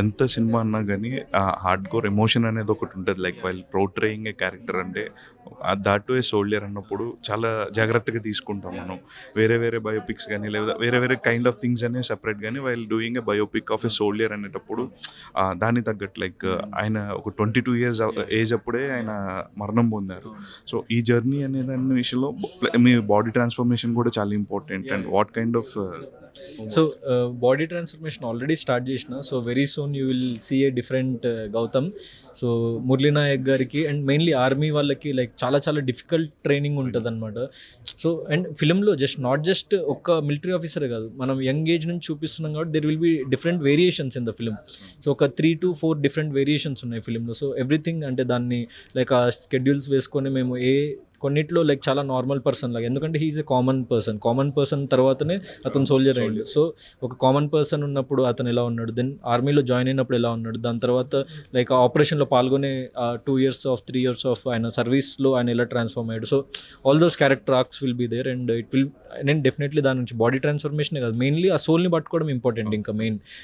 ఎంత సినిమా అన్నా కానీ ఆ హార్డ్ కోర్ ఎమోషన్ అనేది ఒకటి ఉంటుంది. లైక్ వైల్ పోర్ట్రేయింగ్ ఏ క్యారెక్టర్ అంటే దాట్ టు ఏ సోల్జర్ అన్నప్పుడు చాలా జాగ్రత్తగా తీసుకుంటాం మనం. వేరే వేరే బయోపిక్స్ కానీ లేదా వేరే వేరే కైండ్ ఆఫ్ థింగ్స్ అనేవి సెపరేట్, కానీ while doing a biopic of A soldier అనేటప్పుడు దానికి తగ్గట్టు లైక్ ఆయన ఒక 22 ఇయర్స్ ఏజ్ అప్పుడే ఆయన మరణం పొందారు. సో ఈ జర్నీ అనే దాని విషయంలో మీ బాడీ ట్రాన్స్ఫర్మేషన్ కూడా చాలా important. And what kind of so body transformation already start చేసిన. So very soon you will see a different Gautam. So Murali Nayak గారికి అండ్ మెయిన్లీ ఆర్మీ వాళ్ళకి లైక్ చాలా చాలా డిఫికల్ట్ ట్రైనింగ్ ఉంటుంది అనమాట. సో అండ్ ఫిలింలో నాట్ జస్ట్ ఒక మిలిటరీ ఆఫీసరే కాదు, మనం యంగ్ ఏజ్ నుంచి చూపిస్తున్నాం కాబట్టి there will be different variations in the film. So ఒక 3 to 4 డిఫరెంట్ వేరియేషన్స్ ఉన్నాయి ఫిలింలో. సో ఎవ్రీథింగ్ అంటే దాన్ని లైక్ ఆ స్కెడ్యూల్స్ వేసుకొని మేము కొన్నిట్లో లైక్ చాలా నార్మల్ పర్సన్ లాగా, ఎందుకంటే హీఈస్ ఎ కామన్ పర్సన్ తర్వాతనే అతను సోల్జర్ అయ్యాడు. సో ఒక కామన్ పర్సన్ ఉన్నప్పుడు అతను ఎలా ఉన్నాడు, దెన్ ఆర్మీలో జాయిన్ అయినప్పుడు ఎలా ఉన్నాడు, దాని తర్వాత లైక్ ఆపరేషన్లో పాల్గొనే 2 years ఆఫ్ 3 years ఆఫ్ ఆయన సర్వీస్లో ఆయన ఎలా ట్రాన్స్ఫార్మ్ అయ్యాడు. So all those character arcs will be there and it will, నేను డెఫినెట్లీ దాని నుంచి బాడీ ట్రాన్స్ఫర్మేషన్ కాదు, మెయిన్లీ ఆ సోల్ని పట్టుకోవడం ఇంపార్టెంట్ ఇంకా మెయిన్.